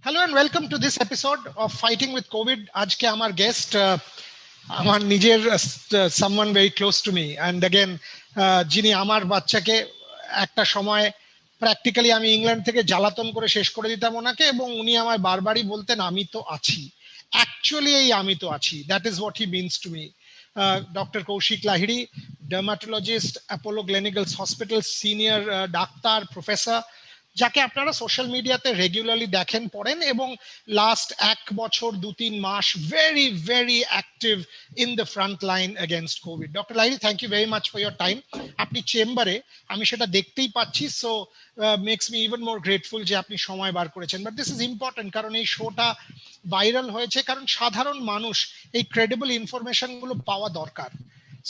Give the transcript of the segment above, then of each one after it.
Hello and welcome to this episode of Fighting with COVID. আজকে আমার guest আমার নিজের someone very close to me and again যিনি আমার বাচ্চাকে একটা সময় প্র্যাকটিক্যালি আমি ইংল্যান্ড থেকে জ্বালাতন করে শেষ করে দিতাম ওনাকে এবং উনি আমায় বারবারই বলতেন আমি তো আছি অ্যাকচুয়ালি এই আমি তো আছি that is what he means to me doctor Kaushik Lahiri dermatologist Apollo Gleneagles hospital senior ডাক্তার প্রফেসর যাকে আপনারা সোশ্যাল মিডিয়াতে রেগুলারলি দেখেন পড়েন এবং লাস্ট এক বছর 2-3 মাস very very active in the front line against covid doctor Lahiri thank you very much for your time আপনি চেম্বারে আমি সেটা দেখতেই পাচ্ছি so makes me even more grateful যে আপনি সময় বার করেছেন বাট দিস ইজ ইম্পর্টেন্ট কারণ এই শোটা ভাইরাল হয়েছে কারণ সাধারণ মানুষ এই ক্রেডিবল ইনফরমেশন গুলো পাওয়া দরকার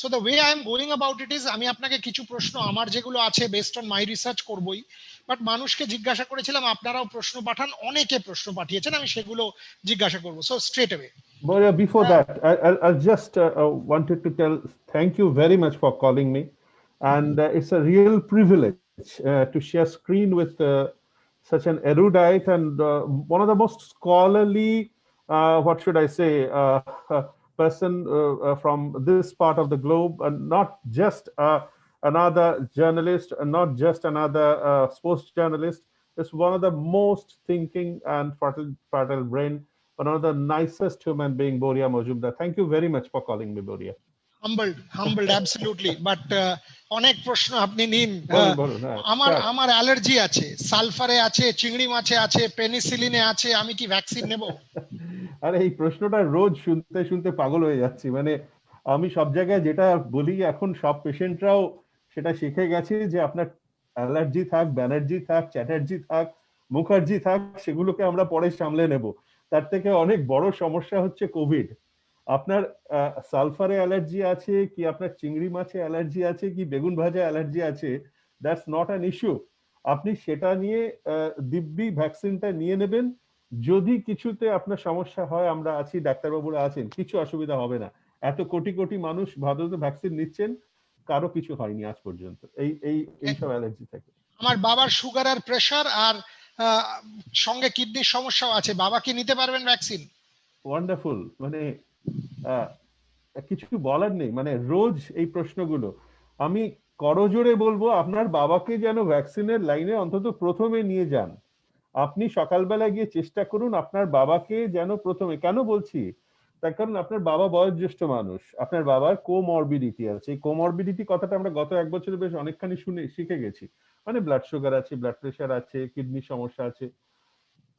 So the way I am going about it is আমি আপনাকে কিছু প্রশ্ন আমার যেগুলো আছে বেসড অন মাই রিসার্চ করবই বাট মানুষকে জিজ্ঞাসা করেছিলাম আপনারাও প্রশ্ন পাঠান অনেকে প্রশ্ন পাঠিয়েছেন আমি সেগুলো জিজ্ঞাসা করব so straight away Before that, I just wanted to tell thank you very much for calling me, and it's a real privilege to share screen with such an erudite and one of the most scholarly, what should I say, person from this part of the globe, and not just another journalist, and not just another sports journalist. It's one of the most thinking and fertile brain, one of the nicest human being, Boria Majumdar. Thank you very much for calling me, Boria. Humbled absolutely, but অনেক প্রশ্ন আপনি নিন আমার allergy আছে সালফারে আছে চিংড়ি মাছে আছে পেনিসিলিনে আছে আমি কি ভ্যাকসিন নেব আরে এই প্রশ্নটা রোজ শুনতে শুনতে পাগল হয়ে যাচ্ছি মানে আমি সব জায়গায় যেটা বলি এখন সব পেশেন্টরাও সেটা শিখে গেছে যে আপনার অ্যালার্জি থাক ব্যানার্জি থাক চ্যাটার্জি থাক মুখার্জি থাক সেগুলোকে আমরা পরে সামলে নেব তার থেকে অনেক বড় সমস্যা হচ্ছে কোভিড আপনার সালফারে অ্যালার্জি আছে কি আপনার চিংড়ি মাছে অ্যালার্জি আছে কি বেগুন ভাজা অ্যালার্জি আছে দ্যাটস নট অ্যান ইস্যু আপনি সেটা নিয়ে দিব্যি ভ্যাকসিনটা নিয়ে নেবেন যদি কিছুতে আপনার সমস্যা হয় আমরা আছি ডাক্তারবাবুরা আছেন কিছু অসুবিধা হবে না এত কোটি কোটি মানুষ ভারতে ভ্যাকসিন নিচ্ছেন কারো কিছু হয়নি আজ পর্যন্ত এইসব অ্যালার্জি থেকে আমার বাবার সুগার আর প্রেসার আর সঙ্গে কিডনির সমস্যাও আছে বাবা কি নিতে পারবেন ভ্যাকসিন ওয়ান্ডারফুল মানে কিছু বলার নেই মানে রোজ এই প্রশ্নগুলো আমি করজোরে বলবো আপনার বাবাকে যেন ভ্যাকসিনের লাইনে অন্তত প্রথমে নিয়ে যান আপনি সকালবেলা গিয়ে চেষ্টা করুন আপনার বাবাকে যেন প্রথমে কেন বলছি তার কারণ আপনার বাবা বয়োজ্যেষ্ঠ মানুষ আপনার বাবার কোমরবিডিটি আছে এই কোমরবিডিটি কথাটা আমরা গত এক বছরে বেশ অনেকখানি শিখে গেছি মানে ব্লাড সুগার আছে ব্লাড প্রেশার আছে কিডনির সমস্যা আছে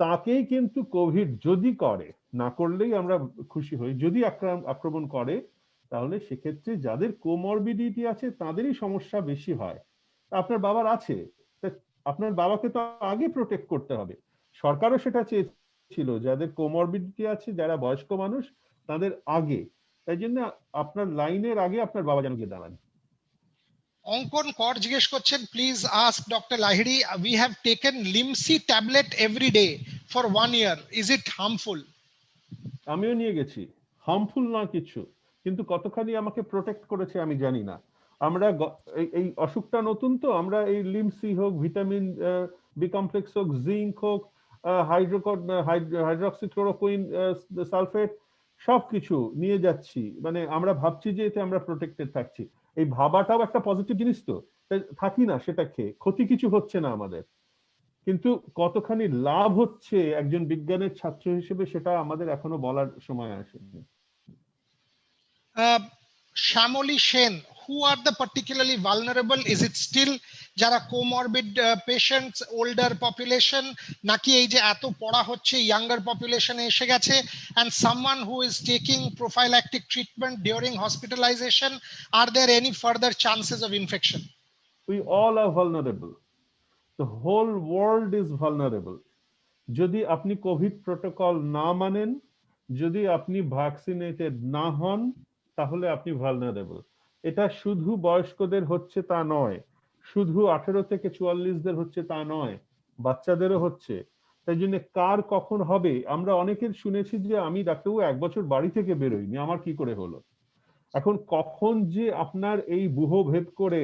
তাকেই কিন্তু কোভিড যদি করে না করলেই আমরা খুশি হই যদি আক্রমণ করে তাহলে সেক্ষেত্রে যাদের কোমরবিডিটি আছে তাদেরই সমস্যা বেশি হয় আপনার বাবার আছে আপনার বাবাকে তো আগে প্রোটেক্ট করতে হবে সরকারও সেটা চেয়েছিল যাদের কোমরবিডিটি আছে যারা বয়স্ক মানুষ তাদের আগে তাই জন্য আপনার লাইনের আগে আপনার বাবা যেন গিয়ে দাঁড়ান অঙ্কন কর জিজ্ঞেস করছেন please ask doctor Lahiri we have taken Limcee tablet every day for 1 year is it harmful আমিও নিয়ে গেছি হার্মফুল না কিছু কিন্তু কতখানি আমাকে প্রোটেক্ট করেছে আমি জানি না আমরা এই অসুখটা নতুন তো আমরা এই লিমসি হোক ভিটামিন বি কমপ্লেক্স হোক জিঙ্ক হোক হাইড্রক্সিক্লোরোকুইন সালফেট সবকিছু নিয়ে যাচ্ছি মানে আমরা ভাবছি যে এতে আমরা প্রোটেক্টেড থাকছি এই ভাবাটাও একটা পজিটিভ জিনিস তো থাকি না সেটা খেয়ে ক্ষতি কিছু হচ্ছে না আমাদের কিন্তু কতখানি লাভ হচ্ছে একজন বিজ্ঞানের ছাত্র হিসেবে সেটা আমাদের এখনো বলার সময় আসেনি Shyamali Sen who are the particularly vulnerable is it still যারা কোমরবিড পেশেন্টস ওল্ডার পপুলেশন নাকি এই যে এত পড়া হচ্ছে ইয়াঙ্গার পপুলেশনে এসে গেছে and someone who is taking prophylactic treatment during hospitalization are there any further chances of infection we all are vulnerable the whole world is vulnerable যদি আপনি কোভিড প্রোটোকল না মানেন যদি আপনি ভ্যাকসিনেটেড না হন তাহলে আপনি ভালনারেবল এটা শুধু বয়স্কদের হচ্ছে তা নয় শুধু 18 থেকে 44দের হচ্ছে তা নয় বাচ্চাদেরও হচ্ছে তাই জন্য কার কখন হবে আমরা অনেকের শুনেছি যে আমি ডাক্তারবাবু এক বছর বাড়ি থেকে বেরোইনি আমার কি করে হলো এখন কখন যে আপনার এই বুহ ভেদ করে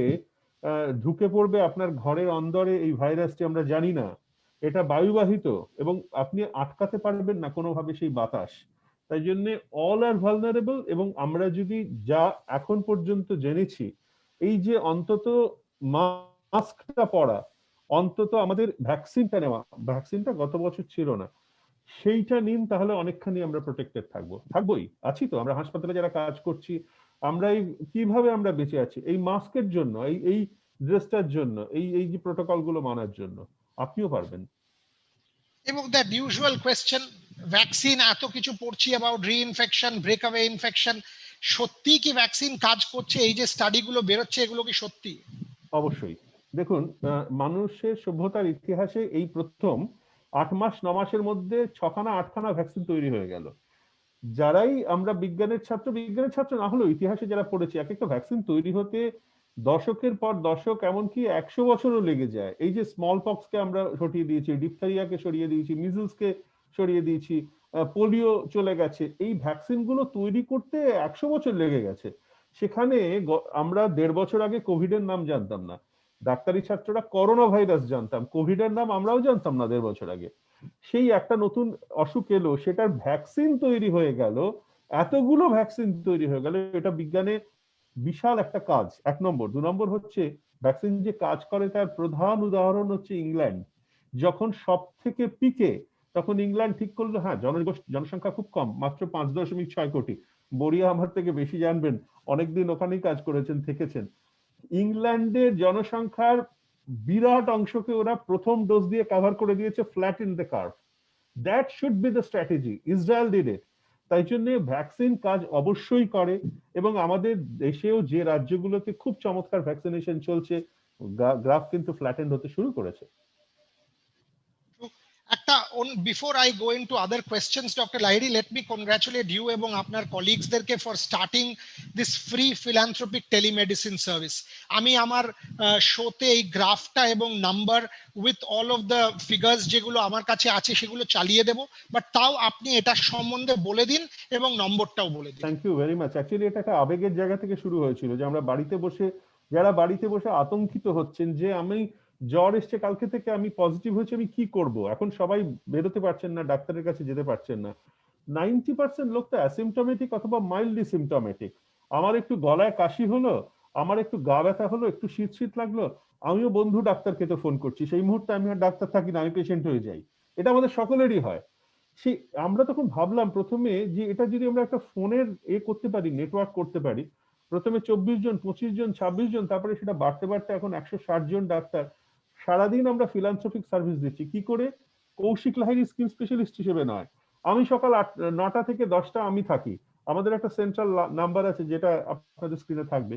ঢুকে পড়বে আপনার ঘরের অন্দরে এই ভাইরাসটি আমরা জানি না এটা বায়ুবাহিত এবং আপনি আটকাতে পারবেন না কোনোভাবে সেই বাতাস। তাই জন্য অল আর ভালনারেবল। এবং আমরা যদি যা এখন পর্যন্ত জেনেছি, এই যে অন্তত মাস্কটা পরা, অন্তত আমাদের ভ্যাকসিনটা নেওয়া, ভ্যাকসিনটা গত বছর ছিল না, সেইটা নিন, তাহলে অনেকখানি আমরা প্রোটেক্টেড থাকবোই আছি তো। আমরা হাসপাতালে যারা কাজ করছি, আমরা এই কিভাবে আমরা বেঁচে আছি এই মাস্কের জন্য, এই ড্রেসটার জন্য, এই যে প্রোটোকল গুলো মানার জন্য। আপনিও পারবেন। এবং দ্যাট ইউজুয়াল কোয়েশ্চেন, ভ্যাকসিন এত কিছু পড়ছি অ্যাবাউট রিইনফেকশন, ব্রেকআওয়ে ইনফেকশন, সত্যি কি ভ্যাকসিন কাজ করছে? এই যে স্টাডি গুলো বেরোচ্ছে, এগুলো কি সত্যি? অবশ্যই। দেখুন, মানুষের সভ্যতার ইতিহাসে এই প্রথম 8 মাস 9 মাসের মধ্যে 6খানা 8খানা ভ্যাকসিন তৈরি হয়ে গেল। যারাই আমরা বিজ্ঞানের ছাত্র না হলেও ইতিহাসে যারা পড়েছি, এক একটা ভ্যাকসিন তৈরি হতে দশকের পর দশক, এমনকি 100 বছরও লেগে যায়। এই যে স্মল পক্সকে আমরা সরিয়ে দিয়েছি, ডিপথেরিয়াকে সরিয়ে দিয়েছি, মিজলসকে সরিয়ে দিয়েছি, পোলিও চলে গেছে, এই ভ্যাকসিন গুলো তৈরি করতে 100 বছর লেগে গেছে। সেখানে আমরা 1.5 বছর আগে কোভিডের নাম জানতাম না, ডাক্তারি ছাত্ররা করোনা ভাইরাস জানতাম, কোভিডের নাম আমরাও জানতাম না 1.5 বছর আগে। সেই একটা নতুন অসুখ এলো, সেটার ভ্যাকসিন তৈরি হয়ে গেল, এতগুলো ভ্যাকসিন তৈরি হয়ে গেল। এটা বিজ্ঞানে বিশাল একটা কাজ, 1 নম্বর। 2 নম্বর হচ্ছে, ভ্যাকসিন যে কাজ করে তার প্রধান উদাহরণ হচ্ছে ইংল্যান্ড। যখন সব থেকে পিকে, তখন ইংল্যান্ড ঠিক করলো, হ্যাঁ জনসংখ্যা খুব কম, মাত্র 5.6 কোটি। বড়িয়া আমার থেকে বেশি জানবেন, অনেকদিন ওখানেই কাজ করেছেন, থেকেছেন। ইংল্যান্ডের জনসংখ্যার বিরাট অংশকে ওরা প্রথম ডোজ দিয়ে কভার করে দিয়েছে, flat in the curve. That should be the strategy. Israel did it. তাই জন্য ভ্যাকসিন কাজ অবশ্যই করে, এবং আমাদের দেশেও যে রাজ্যগুলোতে খুব চমৎকার ভ্যাকসিনেশন চলছে, গ্রাফ কিন্তু ফ্ল্যাটেন্ড হতে শুরু করেছে। একটা before I go into other questions, doctor Lahiri, let me congratulate you এবং আপনার কলিগসদেরকে for starting this free philanthropic telemedicine service. আমি আমার শোতে এই গ্রাফটা এবং number with all of the figures যেগুলো আমার কাছে আছে সেগুলো চালিয়ে দেব, বাট তাও আপনি এটা সম্বন্ধে বলে দিন এবং নম্বরটাও বলে দিন। Thank you very much. Actually এটা একটা আবেগের জায়গা থেকে শুরু হয়েছিল, যে আমরা যারা বাড়িতে বসে আতঙ্কিত হচ্ছেন যে আমি জ্বর এসছে কালকে থেকে, আমি পজিটিভ হয়েছে, আমি কি করব। এখন সবাই বেরোতে পারছেন না, ডাক্তারের কাছে যেতে পারছেন না। 90% লোক তো অ্যাসিমটমেটিক অথবা মাইল্ডলি সিমটমেটিক। আমার একটু গলায় কাশি হলো, আমার একটু গা ব্যথা হলো, একটু শীত শীত লাগলো, আমিও বন্ধু ডাক্তারকে তো ফোন করছি, সেই মুহূর্তে আমি আর ডাক্তার থাকি না, আমি পেশেন্ট হয়ে যাই। এটা আমাদের সকলেরই হয়। সেই আমরা তখন ভাবলাম প্রথমে যে এটা যদি আমরা একটা ফোনের করতে পারি, নেটওয়ার্ক করতে পারি, প্রথমে 24 জন, 25 জন, 26 জন, তারপরে সেটা বাড়তে বাড়তে এখন 160 জন ডাক্তার সারাদিন আমরা ফিলান্থ্রপিক সার্ভিস দিচ্ছি। কি করে? কৌশিক লাহিড়ী স্কিন স্পেশালিস্ট হিসেবে নয়, আমি সকাল 9টা থেকে 10টা আমি থাকি। আমাদের একটা সেন্ট্রাল নাম্বার আছে, যেটা আপনাদের স্ক্রিনে থাকবে।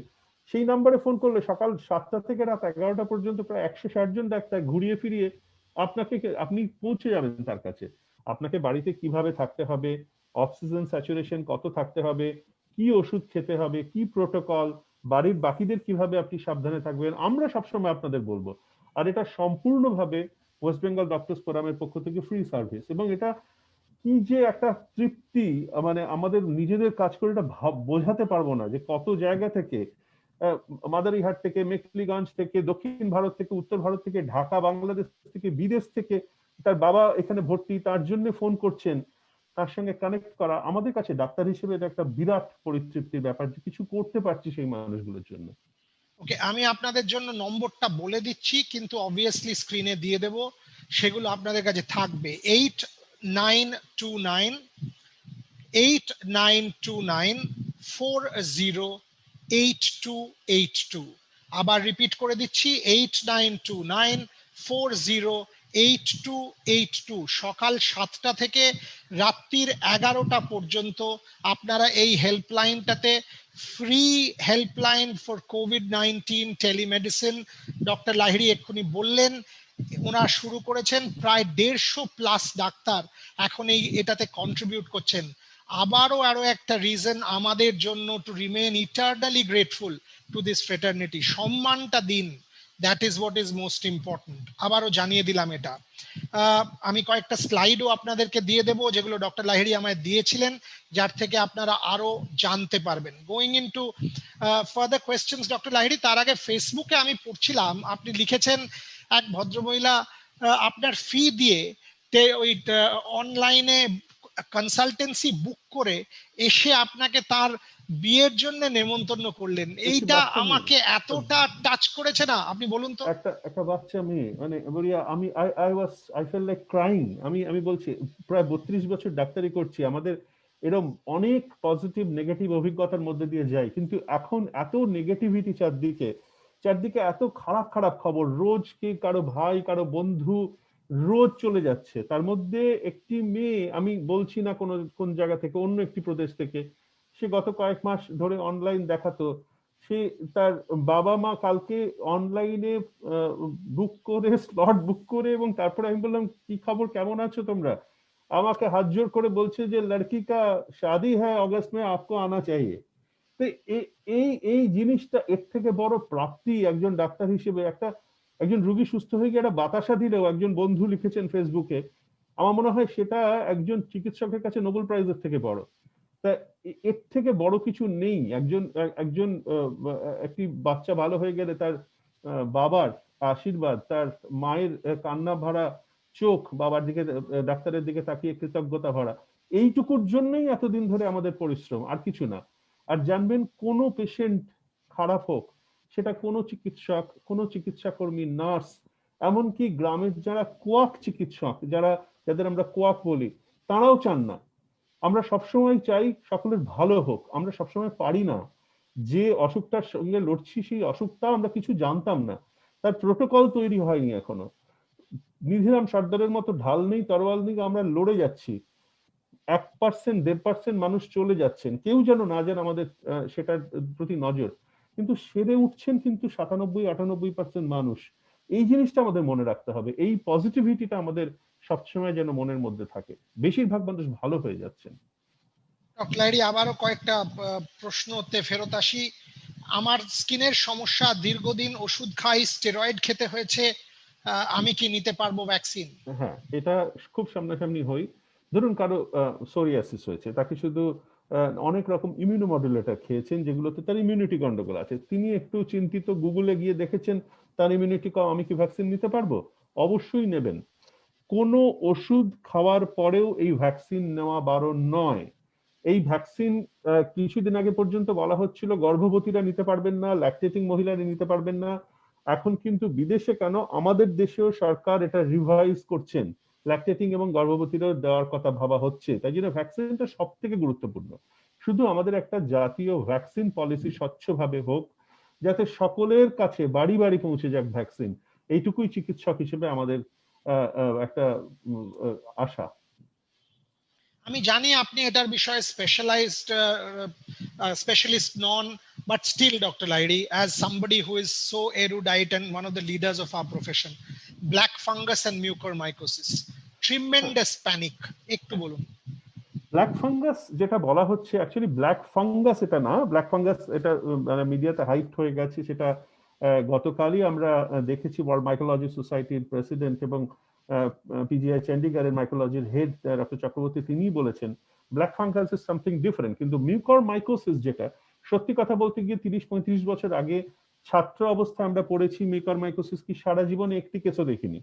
সেই নাম্বারে ফোন করলে সকাল 7টা থেকে রাত 11টা পর্যন্ত প্রায় 160 জন ডাক্তার ঘুরিয়ে ফিরিয়ে আপনি পৌঁছে যাবেন তার কাছে। আপনাকে বাড়িতে কিভাবে থাকতে হবে, অক্সিজেন স্যাচুরেশন কত থাকতে হবে, কি ওষুধ খেতে হবে, কি প্রোটোকল, বাড়ির বাকিদের কিভাবে আপনি সাবধানে থাকবেন, আমরা সবসময় আপনাদের বলবো। আর এটা সম্পূর্ণভাবে ওয়েস্ট বেঙ্গল ডক্টরস ফোরামের পক্ষ থেকে ফ্রি সার্ভিস। এবং এটা কি যে একটা তৃপ্তি, মানে আমাদের নিজেদের কাজ করে এটা বোঝাতে পারবো না, যে কত জায়গা থেকে, মাদারিহাট থেকে, মেখলিগঞ্জ থেকে, দক্ষিণ ভারত থেকে, উত্তর ভারত থেকে, ঢাকা, বাংলাদেশ থেকে, বিদেশ থেকে তার বাবা এখানে ভর্তি, তার জন্য ফোন করছেন, তার সঙ্গে কানেক্ট করা আমাদের কাছে ডাক্তার হিসেবে এটা একটা বিরাট পরিতৃপ্তির ব্যাপার, যে কিছু করতে পারছি সেই মানুষগুলোর জন্য। ওকে, আমি আপনাদের জন্য নম্বরটা বলে দিচ্ছি, কিন্তু অবভিয়াসলি স্ক্রিনে দিয়ে দেব, সেগুলো আপনাদের কাছে থাকবে। 8929 408282। আবার রিপিট করে দিচ্ছি, 8929 408282। সকাল 7টা থেকে রাত্রির 11টা পর্যন্ত আপনারা এই হেল্পলাইনটাতে, ফ্রি হেল্পলাইন ফর কোভিড-19 টেলিমেডিসিন, ডক্টর লাহিড়ী এক্ষুনি বললেন ওনারা শুরু করেছেন, প্রায় 150+ ডাক্তার এখন এটাতে কন্ট্রিবিউট করছেন। আরো একটা রিজন আমাদের জন্য to remain eternally grateful to this fraternity. সম্মানটা দিন, that is what is most important. আবারও জানিয়ে দিলাম এটা। আমি কয়েকটা স্লাইডও আপনাদেরকে দিয়ে দেবো, যেগুলো ডক্টর লাহিড়ী আমায় দিয়েছিলেন, যার থেকে আপনারা আরো জানতে পারবেন। Going into further questions, doctor Lahiri, তার আগে ফেসবুকে আমি পড়ছিলাম, আপনি লিখেছেন এক ভদ্রমহিলা আপনার ফি দিয়ে ওই অনলাইনে কনসালটেন্সি বুক করে এসে আপনাকে তার বিয়ের জন্য নেমন্তন্ন করলেন, এইটা আমাকে এতটা টাচ করেছে না, আপনি বলুন তো। একটা একটা বাচ্চা মেয়ে, মানে বলি আমি আই ফেল লাইক ক্রাইং। আমি বলছি প্রায় 32 বছর ডাক্তারি করছি, আমাদের এরকম অনেক পজিটিভ নেগেটিভ অভিজ্ঞতার মধ্যে দিয়ে যাই, কিন্তু এখন এত নেগেটিভিটি চারদিকে, চারদিকে এত খারাপ খারাপ খবর, রোজ কি কারো ভাই কারো বন্ধু রোজ চলে যাচ্ছে। তার মধ্যে একটি মেয়ে, আমি বলছি না কোন জায়গা থেকে, অন্য একটি প্রদেশ থেকে, সে গত কয়েক মাস ধরে অনলাইন দেখাতো, সে তার বাবা মা কালকে অনলাইনে বুক করে, স্লট বুক করে, এবং তারপরে আমি বললাম কি খবর, কেমন আছো তোমরা, আমাকে হাত জোর করে বলছে যে লড়কি কা শাদি হ্যায় অগস্ট মে, আপকো আনা চাইয়ে। তো এই এই জিনিসটা, এর থেকে বড় প্রাপ্তি একজন ডাক্তার হিসেবে, একজন রোগী সুস্থ হয়ে গিয়ে একটা বাতাসা দিলেও, একজন বন্ধু লিখেছেন ফেসবুকে, আমার মনে হয় সেটা একজন চিকিৎসকের কাছে নোবেল প্রাইজের থেকে বড়। তা এর থেকে বড় কিছু নেই। একজন একজন একটি বাচ্চা ভালো হয়ে গেলে তার বাবার আশীর্বাদ, তার মায়ের কান্না ভরা চোখ, বাবার দিকে ডাক্তারের দিকে তাকিয়ে কৃতজ্ঞতা ভরা, এইটুকুর জন্যই এতদিন ধরে আমাদের পরিশ্রম, আর কিছু না। আর জানবেন, কোনো পেশেন্ট খারাপ হোক, সেটা কোনো চিকিৎসক, কোনো চিকিৎসা কর্মী, নার্স, এমনকি গ্রামের যারা কোয়াক চিকিৎসক, যাদের আমরা কোয়াক বলি, তারাও চান না। আমরা সবসময় চাই সকলের ভালো হোক। আমরা সবসময় পারি না। যে অসুখটার সঙ্গে লড়ছি, সেই অসুখটা আমরা কিছু জানতাম না, তার প্রোটোকল তৈরি হয়নি এখনো। নিধিরাম সর্দারের মতো ঢাল নেই, তরোয়াল নেই, আমরা লড়ে যাচ্ছি। 1%, 1.5% মানুষ চলে যাচ্ছেন, কেউ যেন না যেন আমাদের সেটার প্রতি নজর, কিন্তু সেরে উঠছেন কিন্তু 97-98% মানুষ। এই জিনিসটা আমাদের মনে রাখতে হবে, এই পজিটিভিটিটা আমাদের সবসময় যেন মনের মধ্যে থাকে। বেশিরভাগ মানুষ ভালো হয়ে যাচ্ছেন। ডক্টর লাহিড়ী, আবারও কয়েকটা প্রশ্নতে ফেরত আসি। আমার স্কিনের সমস্যা, দীর্ঘদিন ওষুধ খাই, স্টেরয়েড খেতে হয়েছে, আমি কি নিতে পারবো ভ্যাকসিন? হ্যাঁ, এটা খুব সামনাসামনি হই। ধরুন কারো সোরিয়াসিস হয়েছে, তাকে শুধু অনেক রকম ইমিউনোমডুলেটর খেয়েছেন যেগুলোতে তার ইমিউনিটি গন্ডগোল আছে, তিনি একটু চিন্তিত, গুগলে গিয়ে দেখেছেন তার ইমিউনিটি কম, আমি কি ভ্যাকসিন নিতে পারবো? অবশ্যই নেবেন। কোনো ওষুধ খাওয়ার পরেও এই ভ্যাকসিন নেওয়া বারণ নয়। এই ভ্যাকসিন কিছুদিন আগে পর্যন্ত বলা হচ্ছিল গর্ভবতীরা নিতে পারবেন না, ল্যাকটেটিং মহিলারা নিতে পারবেন না। এখন কিন্তু বিদেশে কেন, আমাদের দেশেও সরকার এটা রিভাইজ করছেন, ল্যাকটেটিং এবং গর্ভবতীরাও দেওয়ার কথা ভাবা হচ্ছে। তাই জন্য ভ্যাকসিনটা সব থেকে গুরুত্বপূর্ণ। শুধু আমাদের একটা জাতীয় ভ্যাকসিন পলিসি স্বচ্ছভাবে হোক, যাতে সকলের কাছে বাড়ি বাড়ি পৌঁছে যাক ভ্যাকসিন, এইটুকুই চিকিৎসক হিসেবে আমাদের একটা আশা। আমি জানি আপনি এটার বিষয়ে স্পেশালিস্ট নন, but still doctor Lahiri, as somebody who is so erudite and one of the leaders of our profession, black fungus and mucormycosis, tremendous panic, একটু বলুন। ব্ল্যাক ফাঙ্গাস যেটা বলা হচ্ছে, অ্যাকচুয়ালি ব্ল্যাক ফাঙ্গাস এটা না, ব্ল্যাক ফাঙ্গাস এটা মানে মিডিয়াতে হাইপ হয়ে গেছে। সেটা গতকালই আমরা দেখেছি, ওয়ার্ল্ড মাইকোলজি সোসাইটির প্রেসিডেন্ট এবং পিজিআই চণ্ডীগড়ের মাইকোলজির হেড ডক্টর চক্রবর্তী, তিনিই বলেছেন black fungus is something different. কিন্তু মিউকরমাইকোসিস, যেটা সত্যি কথা বলতে গিয়ে 30-35 বছর আগে ছাত্র অবস্থায় আমরা পড়েছি, মিউকরমাইকোসিস কি সারা জীবনে একটি কেসও দেখিনি।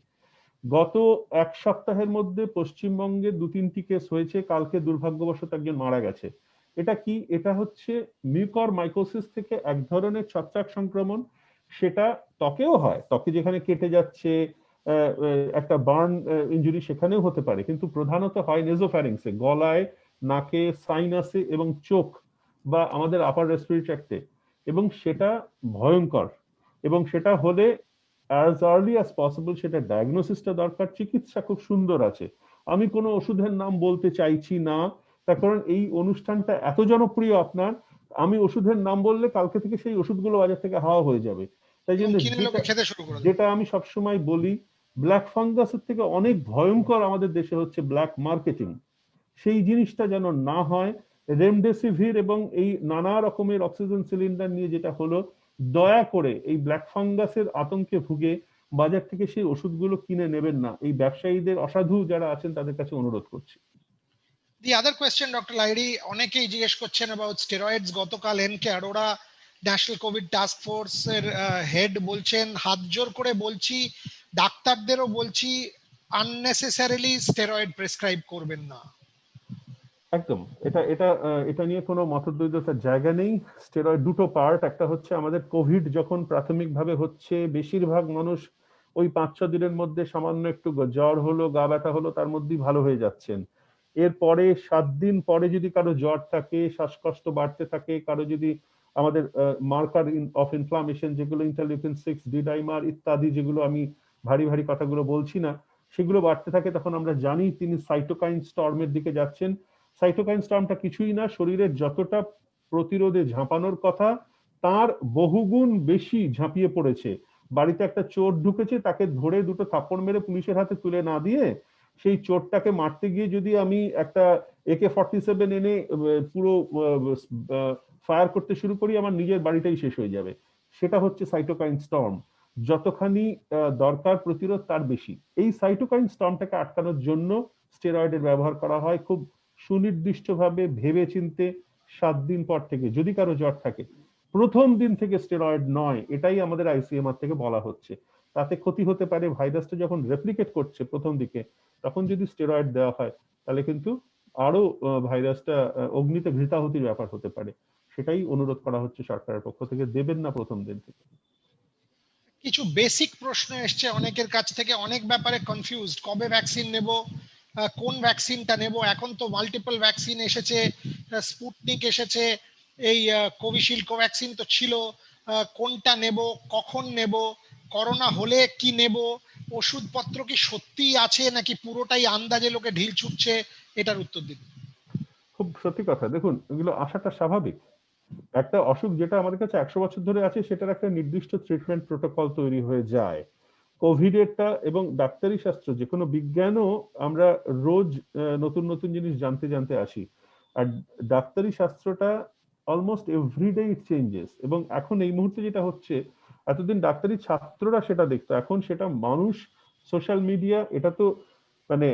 গত এক সপ্তাহের মধ্যে পশ্চিমবঙ্গে 2-3টি কেস হয়েছে, কালকে দুর্ভাগ্যবশত একজন মারা গেছে। এটা কি? এটা হচ্ছে মিউকরমাইকোসিস থেকে এক ধরনের ছত্রাক সংক্রমণ। সেটা ত্বকেও হয়, ত্বকে যেখানে কেটে যাচ্ছে, একটা বার্ন ইনজুরি, সেখানেও হতে পারে, কিন্তু প্রধানত হয় নেজোফ্যারিংসে, গলায়, নাকে, সাইনাসে এবং চোখ বা আমাদের আপার রেসপিরেটরি ট্র্যাক্টে। এবং সেটা ভয়ঙ্কর, এবং সেটা হলে as early as possible সেটা ডায়াগনোসিসটা দরকার। চিকিৎসা খুব সুন্দর আছে, আমি কোনো ওষুধের নাম বলতে চাইছি না, তার কারণ এই অনুষ্ঠানটা এত জনপ্রিয় আপনার, আমি ওষুধের নাম বললে কালকে থেকে সেই ওষুধগুলো বাজার থেকে হাওয়া হয়ে যাবে। তাই জন্য যেটা আমি সবসময় বলি, ব্ল্যাক ফাঙ্গাসের থেকে অনেক ভয়ঙ্কর আমাদের দেশে হচ্ছে ব্ল্যাক মার্কেটিং। সেই জিনিসটা যেন না হয়। রেমডেসিভির এবং এই নানা রকমের অক্সিজেন সিলিন্ডার নিয়ে যেটা হলো, দয়া করে এই ব্ল্যাক ফাঙ্গাসের আতঙ্কে ভুগে বাজার থেকে সেই ওষুধগুলো কিনে নেবেন না। এই ব্যবসায়ীদের, অসাধু যারা আছেন, তাদের কাছে অনুরোধ করছি। The other question, doctor Lahiri, অনেকেই জিজ্ঞেস করছেন about steroids। গতকাল NK Arora national COVID task force এর হেড বলছেন, হাত জোর করে বলছি ডাক্তারদেরও বলছি আননেসেসারিলি স্টেরয়েড প্রেসক্রাইব করবেন না। একদম, এটা এটা এটা নিয়ে কোনো মতদ্বৈধতার জায়গা নেই। স্টেরয়েড দুটো পার্ট, একটা হচ্ছে আমাদের কোভিড যখন প্রাথমিকভাবে হচ্ছে, বেশিরভাগ মানুষ ওই 5-6 দিনের মধ্যে সামান্য একটু জ্বর হলো, গা ব্যথা হলো, তার মধ্যেই ভালো হয়ে যাচ্ছেন। এরপরে 7 দিন পরে যদি কারো জ্বর থাকে, শ্বাসকষ্ট বাড়তে থাকে, কারো যদি আমাদের মার্কার অফ ইনফ্লামেশন যেগুলো ইন্টারলিউকিন 6, ডিডাইমার ইত্যাদি, যেগুলো আমি ভারী ভারী কথাগুলো বলছি না, সেগুলো বাড়তে থাকে, তখন আমরা জানি তিনি সাইটোকাইন স্টর্মের দিকে যাচ্ছেন। সাইটোকাইন স্টর্মটা কিছুই না, শরীরের যতটা প্রতিরোধে ঝাঁপানোর কথা তার বহুগুণ বেশি ঝাঁপিয়ে পড়েছে। বাড়িতে একটা চোর ঢুকেছে, তাকে ধরে দুটো থাপ্পড় মেরে পুলিশের হাতে তুলে না দিয়ে সেই চোরটাকে মারতে গিয়ে যদি আমি একটা AK-47 এনে পুরো ফায়ার করতে শুরু করি, আমার নিজের বাড়িটাই শেষ হয়ে যাবে। সেটা হচ্ছে সাইটোকাইন স্টর্ম। যতখানি দরকার প্রতিরোধ তার বেশি। এই সাইটোকাইন স্টর্মটাকে আটকানোর জন্য স্টেরয়েডের ব্যবহার করা হয় খুব সুনির্দিষ্টভাবে, ভেবে চিনতে। 7 দিন পর থেকে যদি কারো জ্বর থাকে, প্রথম দিন থেকে স্টেরয়েড নয়, এটাই আমাদের ICMR থেকে বলা হচ্ছে। তাতে ক্ষতি হতে পারে, ভাইরাসটা যখন রেপ্লিকেট করছে প্রথম দিকে, তখন যদি স্টেরয়েড দেওয়া হয় তাহলে কিন্তু আরো ভাইরাসটা অগ্নিতে ঘৃতাহুতির ব্যাপার হতে পারে। সেটাই অনুরোধ করা হচ্ছে সরকারের পক্ষ থেকে, দেবেন না প্রথম দিন থেকে। কিছু বেসিক প্রশ্ন এসছে অনেকের কাছ থেকে, অনেক ব্যাপারে কনফিউজড, কবে ভ্যাকসিন নেব, কোন ভ্যাকসিনটা নেব। এখন তো মাল্টিপল ভ্যাকসিন এসেছে, স্পুটনিক এসেছে, এই কোভিশিল্ড কোভ্যাক্সিন তো ছিল, কোনটা নেব, কখন নেব, করোনা হলে কি নেব, ওষুধপত্র কি সত্যিই আছে নাকি পুরোটাই আন্দাজে লোকে ঢিল ছুটছে, এটার উত্তর দিন। খুব সত্যি কথা, দেখুন এগুলো আসাটা স্বাভাবিক। একটা অসুখ যেটা আমাদের কাছে 100 বছর ধরে আছে, সেটার একটা নির্দিষ্ট ট্রিটমেন্ট প্রোটোকল তৈরি হয়ে যায়। কোভিড এরটা এবং ডাক্তারি শাস্ত্র, যে কোনো বিজ্ঞানও আমরা রোজ নতুন নতুন জিনিস জানতে জানতে আসি। আর ডাক্তারি শাস্ত্রটা অলমোস্ট এভরিডে ইট চেঞ্জেস। এবং এখন এই মুহূর্তে যেটা হচ্ছে, এতদিন ডাক্তারি ছাত্ররা সেটা দেখতো, এখন সেটা মানুষ, সোশ্যাল মিডিয়া, এটা তো মানে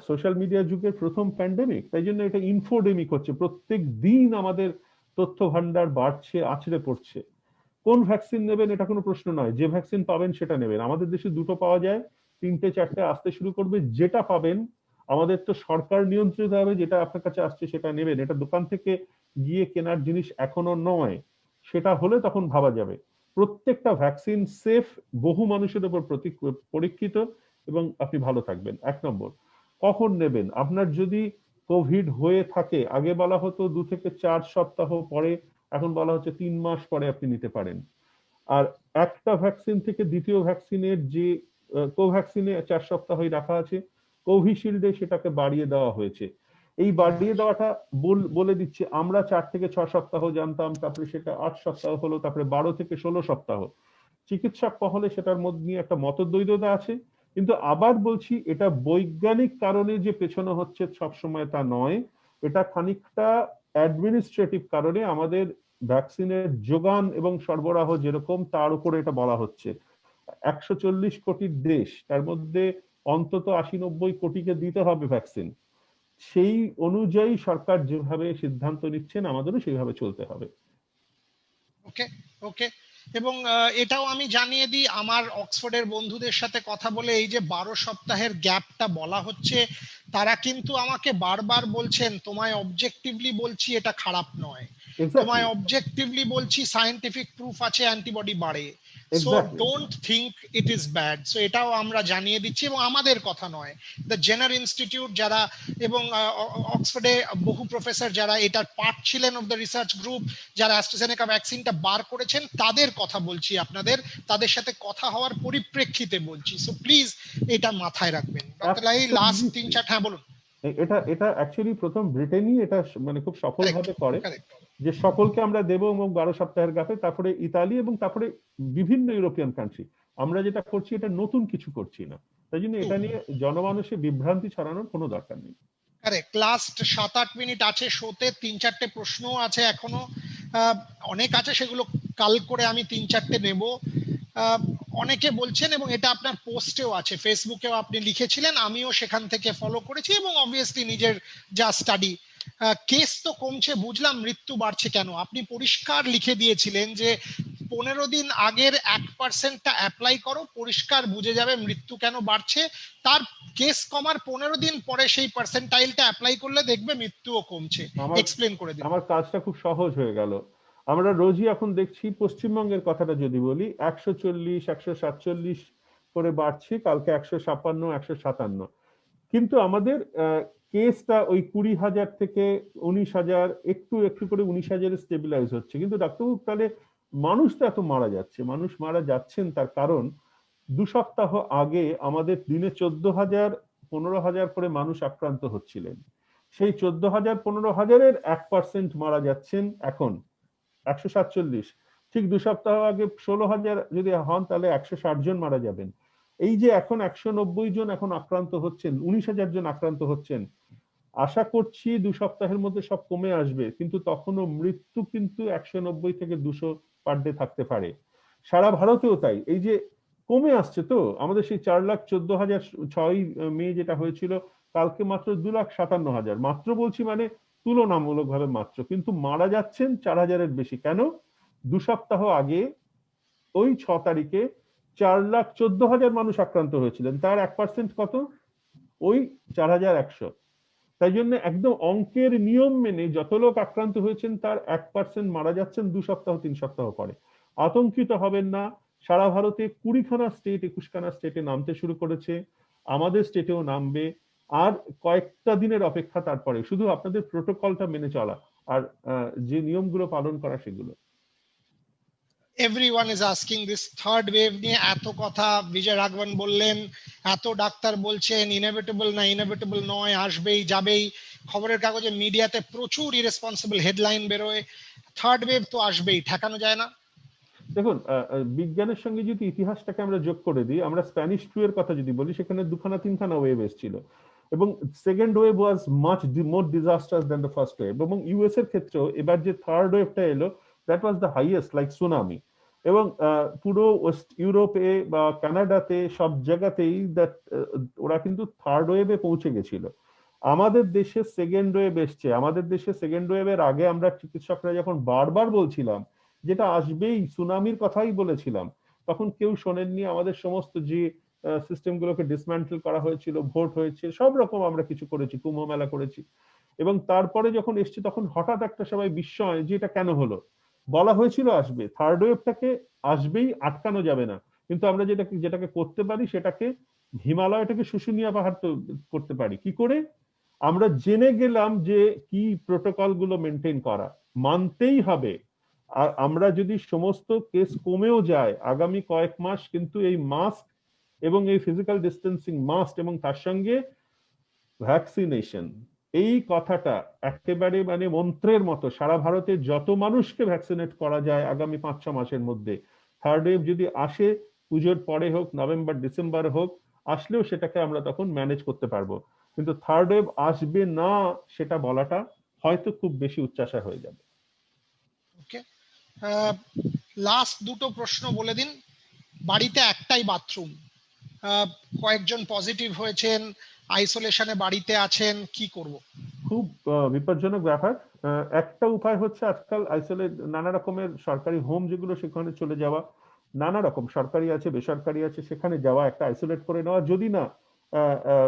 সোশ্যাল মিডিয়া যুগের প্রথম প্যান্ডেমিক, তাই জন্য এটা ইনফোডেমিক হচ্ছে। প্রত্যেক দিন আমাদের তথ্য ভান্ডার বাড়ছে, আছড়ে পড়ছে। কোন ভ্যাকসিন নেবেন এটা কোনো প্রশ্ন নয়, যে ভ্যাকসিন পাবেন সেটা নেবেন। আমাদের দেশে দুটো পাওয়া যায়, 3টে 4টে আসতে শুরু করবে, যেটা পাবেন। আমাদের তো সরকার নিয়ন্ত্রিত হবে, যেটা আপনার কাছে আসছে সেটা নেবেন। এটা দোকান থেকে গিয়ে কেনার জিনিস এখনো নয়, সেটা হলে তখন ভাবা যাবে। প্রত্যেকটা ভ্যাকসিন সেফ, বহু মানুষের উপর পরীক্ষিত, এবং আপনি ভালো থাকবেন। 1 নম্বর, কখন নেবেন? আপনার যদি কোভিড হয়ে থাকে, আগে বলা হতো 2 থেকে 4 সপ্তাহ পরে, এখন বলা হচ্ছে 3 মাস পরে আপনি নিতে পারেন। আর একটা ভ্যাকসিন থেকে দ্বিতীয় ভ্যাকসিনের যে কোভ্যাক্সিনে 4 সপ্তাহই রাখা আছে, কোভিশিল্ডে সেটাকে বাড়িয়ে দেওয়া হয়েছে। এই বাড়িয়ে দেওয়াটা বলে দিচ্ছি, আমরা 4 থেকে 6 সপ্তাহ জানতাম, তারপরে সেটা 8 সপ্তাহ হলো, তারপরে 12 থেকে 16 সপ্তাহ। চিকিৎসক মহলে সেটার মধ্যে নিয়ে একটা মতদ্বৈধতা আছে। কিন্তু আবার বলছি, এটা বৈজ্ঞানিক কারণে যে পেছনে হচ্ছে সবসময় তা নয়। এটা খানিকটা অ্যাডমিনিস্ট্রেটিভ কারণে, আমাদের ভ্যাকসিনের যোগান এবং সরবরাহ যেরকম, তার উপরে এটা বলা হচ্ছে। 140 কোটির দেশ, তার মধ্যে অন্তত 80-90 কোটিকে দিতে হবে ভ্যাকসিন। সেই অনুযায়ী সরকার যেভাবে সিদ্ধান্ত নিচ্ছেন, আমাদেরও সেইভাবে চলতে হবে। ওকে, ওকে। এবং এটাও আমি জানিয়ে দিই, আমার অক্সফোর্ডের বন্ধুদের সাথে কথা বলে এই যে 12 সপ্তাহের গ্যাপটা বলা হচ্ছে, তারা কিন্তু আমাকে বারবার বলছেন, তোমায় অবজেক্টিভলি বলছি এটা খারাপ নয়, এক্স্যাক্টলি, তোমায় অবজেক্টিভলি বলছি সায়েন্টিফিক প্রুফ আছে অ্যান্টিবডি বাড়ে, so exactly. Don't think it is bad. So এটাও আমরা জানিয়ে দিচ্ছি, এবং আমাদের কথা নয়, দ্য জেনার ইনস্টিটিউট যারা, এবং অক্সফোর্ডে বহু প্রফেসর যারা এটার পার্ট ছিলেন অফ দ্য রিসার্চ গ্রুপ, যারা অ্যাস্ট্রাজেনেকা ভ্যাকসিনটা বার করেছেন, তাদের কথা বলছি আপনাদের, তাদের সাথে কথা হওয়ার পরিপ্রেক্ষিতে বলছি। সো প্লিজ এটা মাথায় রাখবেন। ডক্টর লাই, লাস্ট 3-4, হ্যাঁ বলুন। এটা এটা অ্যাকচুয়ালি প্রথম ব্রিটেনই এটা মানে খুব কারেক্ট, সফলভাবে করে, কারেক্ট। যে সকলকে আমরা দেবো, এবং 12 সপ্তাহের গ্যাপে, তারপরে ইতালি, এবং তারপরে বিভিন্ন ইউরোপিয়ান কান্ট্রি। আমরা যেটা করছি এটা নতুন কিছু করছি না, তাই জন্য এটা নিয়ে জনমানসে বিভ্রান্তি ছড়ানোর কোনো দরকার নেই। কারেক্ট। লাস্ট 7-8 মিনিট আছে শোতে, 3-4টে প্রশ্নও আছে এখনো, অনেক আছে, সেগুলো কাল করে আমি 3-4টে নেব। অনেকে বলছেন, এবং এটা আপনার পোস্টেও আছে, ফেসবুকেও আপনি লিখেছিলেন, আমিও সেখান থেকে ফলো করেছি, এবং অবভিয়াসলি নিজের যা স্টাডি, কেস তো কমছে বুঝলাম, মৃত্যু বাড়ছে কেন? আপনি পরিষ্কার লিখে দিয়েছিলেন যে 15 দিন আগের 1%টা অ্যাপ্লাই করো, পরিষ্কার বুঝে যাবে মৃত্যু কেন বাড়ছে। তার কেস কমার 15 দিন পরে সেই পার্সেন্টাইলটা অ্যাপ্লাই করলে দেখবে মৃত্যুও কমছে। এক্সপ্লেন করে দিন। আমার কাজটা খুব সহজ হয়ে গেল। আমরা রোজই এখন দেখছি, পশ্চিমবঙ্গের কথাটা যদি বলি, 140, 147 করে বাড়ছে, কালকে 156, 157, কিন্তু আমাদের কেসটা ওই 20,000 থেকে 19,000, একটু একটু করে 19,000 স্টেবিলাইজ হচ্ছে। কিন্তু ডাক্তারবাবু, তাহলে মানুষ তো এত মারা যাচ্ছে, মানুষ মারা যাচ্ছেন তার কারণ 2 সপ্তাহ আগে আমাদের দিনে 14,000, 15,000 করে মানুষ আক্রান্ত হচ্ছিলেন। সেই 14,000, 15,000-এর 1% মারা যাচ্ছেন এখন 147। ঠিক 2 সপ্তাহ আগে 16,000 যদি হন তাহলে 160 জন মারা যাবেন। এই যে এখন 190 জন এখন আক্রান্ত হচ্ছেন, 19,000 জন আক্রান্ত হচ্ছেন, আশা করছি 2 সপ্তাহের মধ্যে সব কমে আসবে, কিন্তু তখনও মৃত্যু কিন্তু 190 থেকে 200 পার ডে থাকতে পারে। সারা ভারতেও তাই। এই যে কমে আসছে, তো আমাদের সেই 4,14,000 6 মে যেটা হয়েছিল, কালকে মাত্র 2,57,000, মাত্র বলছি মানে তুলনামূলকভাবে মাত্র, কিন্তু মারা যাচ্ছেন 4,000-এর বেশি। কেন? 2 সপ্তাহ আগে ওই 6 তারিখে 4,14,000 মানুষ আক্রান্ত হয়েছিলেন, তার 1% কত? ওই 4,100। তাই জন্য একদম অঙ্কের নিয়ম মেনে যত লোক আক্রান্ত হয়েছেন তার 1% মারা যাচ্ছেন 2 সপ্তাহ 3 সপ্তাহ পরে। আতঙ্কিত হবেন না। সারা ভারতে 20খানা স্টেট, 21খানা স্টেটে নামতে শুরু করেছে, আমাদের স্টেটেও নামবে। আর কয়েকটা দিনের অপেক্ষা, তারপরে শুধু আপনাদের প্রোটোকলটা মেনে চলা আর যে নিয়মগুলো পালন করা সেগুলো। Everyone is asking this third wave নিয়ে এত কথা বিজয় রাঘবন বললেন, এত ডাক্তার বলছেন ইনএভিটেবল না ইনএভিটেবল নয়, আসবেই যাবেই, খবরের কাগজে মিডিয়াতে প্রচুর ইরেসপন্সিবল হেডলাইন বেরোয়, থার্ড ওয়েভ তো আসবেই, ঠেকানো যায় না। দেখুন, বিজ্ঞানের সঙ্গে যদি ইতিহাসটাকে আমরা যোগ করে দিই, আমরা স্প্যানিশ ফ্লু এর কথা যদি বলি, সেখানে 2খানা 3খানা ওয়েভ এসেছিল, এবং second wave was much more disasters than the first wave. এবং ইউএস এর ক্ষেত্রেও এবার যে থার্ড ওয়েভটা এলো, that was the highest, like tsunami. এবং পুরো ওয়েস্ট ইউরোপে বা কানাডাতে সব জায়গাতেই ওরা কিন্তু থার্ড ওয়েভে পৌঁছে গেছিল। আমাদের দেশে সেকেন্ড ওয়েভ এসছে। আমাদের দেশে সেকেন্ড ওয়েভের আগে আমরা চিকিৎসকরা যখন বারবার বলছিলাম যেটা আসবেই, সুনামির কথাই বলেছিলাম, তখন কেউ শোনেননি। আমাদের সমস্ত যে সিস্টেমগুলোকে ডিসম্যান্টেল করা হয়েছিল, ভোট হয়েছে, সব রকম আমরা কিছু করেছি, কুম্ভ মেলা করেছি। এবং তারপরে যখন এসছে তখন হঠাৎ একটা সবাই বিস্ময় যে এটা কেন হলো। বলা হয়েছিল আসবে, থার্ড ওয়েভটাকে আসবেই, আটকানো যাবে না। কিন্তু আমরা যেটাকে করতে পারি, সেটাকে হিমালয়টাকে শুশুনিয়া পাহাড় করতে পারি কি করে? আমরা জেনে গেলাম যে কি প্রোটোকল গুলো মেনটেন করা, মানতেই হবে। আর আমরা যদি সমস্ত কেস কমেও যায় আগামী কয়েক মাস, কিন্তু এই মাস্ক এবং এই ফিজিক্যাল ডিস্টেন্সিং মাস্ট, এবং তার সঙ্গে ভ্যাকসিনেশন, এই কথাটা একেবারে মানে মন্ত্রের মতো সারা ভারতে যত মানুষকে ভ্যাকসিনেট করা যায় আগামী 5-6 মাসের মধ্যে। থার্ড ওয়েভ যদি আসে, পুজোর পরে হোক, নভেম্বর ডিসেম্বর হোক, আসলেও সেটাকে আমরা তখন ম্যানেজ করতে পারবো। কিন্তু থার্ড ওয়েভ আসবে না সেটা বলাটা হয়তো খুব বেশি উচ্চাসা হয়ে যাবে। ওকে, লাস্ট দুটো প্রশ্ন বলে দিন। বাড়িতে একটাই বাথরুম, কয়েকজন পজিটিভ হয়েছেন, আইসোলেশনে বাড়িতে আছেন, কি করব? খুব বিপজ্জনক ব্যাপার। একটা উপায় হচ্ছে আজকাল আইসোলেট, নানা রকমের সরকারি হোম যেগুলো, সেখানে চলে যাওয়া। নানা রকম সরকারি আছে, বেসরকারি আছে, সেখানে যাওয়া, একটা আইসোলেট করে নেওয়া। যদি না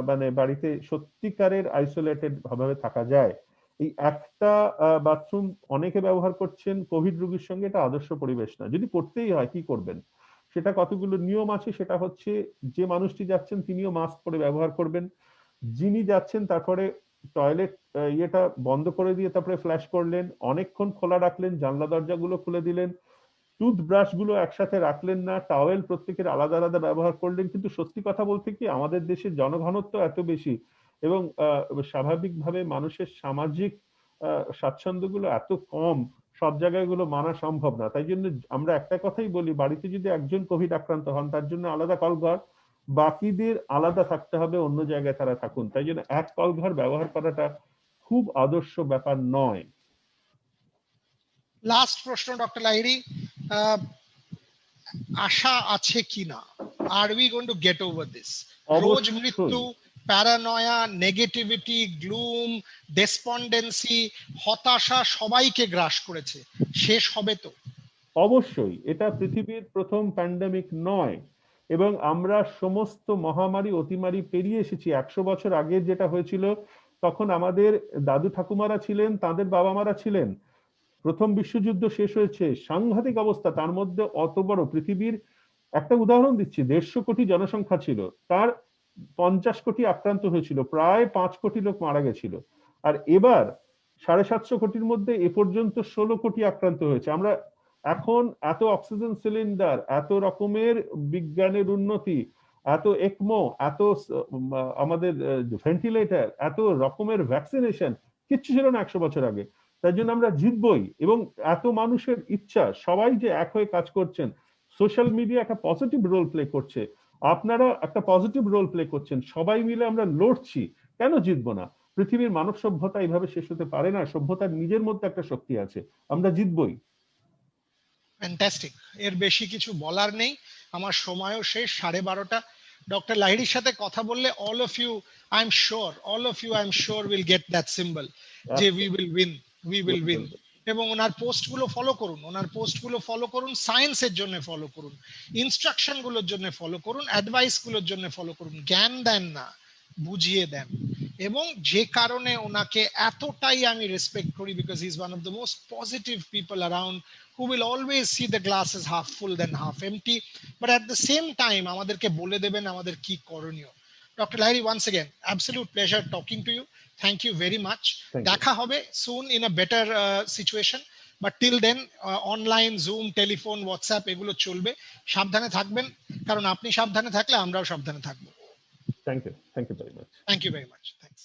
মানে বাড়িতে সত্যিকারের আইসোলেটেড ভাবে থাকা যায়, এই একটা বাথরুম অনেকে ব্যবহার করছেন কোভিড রোগীর সঙ্গে, এটা আদর্শ পরিবেশ না। যদি করতেই হয়, কি করবেন? সেটা কতগুলো নিয়ম আছে। সেটা হচ্ছে, যে মানুষটি যাচ্ছেন তিনিও মাস্ক পরে ব্যবহার করবেন। যিনি যাচ্ছেন তারপরে টয়লেট ইয়েটা বন্ধ করে দিয়ে তারপরে ফ্ল্যাশ করলেন, অনেকক্ষণ খোলা রাখলেন, জানলা দরজাগুলো খুলে দিলেন, টুথব্রাশ গুলো একসাথে রাখলেন না, টাওয়েল প্রত্যেকের আলাদা আলাদা ব্যবহার করলেন। কিন্তু সত্যি কথা বলতে কি, আমাদের দেশের জনঘনত্ব এত বেশি এবং স্বাভাবিকভাবে মানুষের সামাজিক স্বাচ্ছন্দ্যগুলো এত কম, সব জায়গায় গুলো মানা সম্ভব না। তাই জন্য আমরা একটা কথাই বলি, বাড়িতে যদি একজন কোভিড আক্রান্ত হন, তার জন্য আলাদা কলঘর, বাকিদের আলাদা থাকতে হবে, অন্য জায়গায় তারা থাকুন। তাই জন্য এক কলঘর ব্যবহার করাটা খুব আদর্শ ব্যাপার নয়। লাস্ট প্রশ্ন ডক্টর লাহিড়ী, আশা আছে কিনা? Are we going to get over this? রোজ মৃত্যু, প্যারানয়া, নেগেটিভিটি, গ্লুম, ডেসপন্ডেন্সি, হতাশা সবাইকে গ্রাস করেছে, শেষ হবে তো? অবশ্যই এটা পৃথিবীর প্রথম প্যান্ডেমিক নয়, এবং আমরা সমস্ত মহামারী অতিমারি পেরিয়ে এসেছি। 100 বছর আগে যেটা হয়েছিল তখন আমাদের দাদু ঠাকুমারা ছিলেন, তাদের বাবা মারা ছিলেন, প্রথম বিশ্বযুদ্ধ শেষ হয়েছে, সাংঘাতিক অবস্থা, তার মধ্যে অত বড় পৃথিবীর একটা উদাহরণ দিচ্ছি, 150 কোটি জনসংখ্যা ছিল, তার 50 কোটি আক্রান্ত হয়েছিল, প্রায় 5 কোটি লোক মারা গেছিল। আর এবার 750 কোটির মধ্যে এ পর্যন্ত 16 কোটি আক্রান্ত হয়েছে। আমরা এখন এত অক্সিজেন সিলিন্ডার, এত রকমের বিজ্ঞানের উন্নতি, এত একমো, এত আমাদের ভেন্টিলেটর, এত রকমের ভ্যাকসিনেশন কিচ্ছু ছিল না 100 বছর আগে। তাই জন্য আমরা জিতবই, এবং এত মানুষের ইচ্ছা, সবাই যে এক হয়ে কাজ করছেন, সোশ্যাল মিডিয়া একটা পজিটিভ রোল প্লে করছে, আপনারা একটা পজিটিভ রোল প্লে করছেন, সবাই মিলে আমরা লড়ছি, কেন জিতবো না? পৃথিবীর মানব সভ্যতা এইভাবে শেষ হতে পারে না, সভ্যতার নিজের মধ্যে একটা শক্তি আছে, আমরা জিতবই। ফ্যান্টাস্টিক, এর বেশি কিছু বলার নেই, আমার সময়ও শেষ, 12:30। ডক্টর লাহিড়ির সাথে কথা বললে all of you I'm sure will get that symbol যে we will win। এবং ওনার পোস্টগুলো ফলো করুন, সায়েন্সের জন্য ফলো করুন, ইনস্ট্রাকশন গুলোর জন্য ফলো করুন, অ্যাডভাইস গুলোর জন্য ফলো করুন। জ্ঞান দেন না, বুঝিয়ে দেন। এবং যে কারণে ওনাকে এতটাই আমি রেসপেক্ট করি, because he is one of the most positive people around, who will always see the glass as half full than half empty, but at the same time আমাদেরকে বলে দেবেন আমাদের কি করণীয়। Doctor Lahiri, once again absolute pleasure talking to you, thank you very much। দেখা হবে soon in a better situation, but till then online, zoom, telephone, WhatsApp এগুলো চলবে। সাবধানে থাকবেন, কারণ আপনি সাবধানে থাকলে আমরাও সাবধানে থাকবো। Thank you very much. Thank you very much, thanks।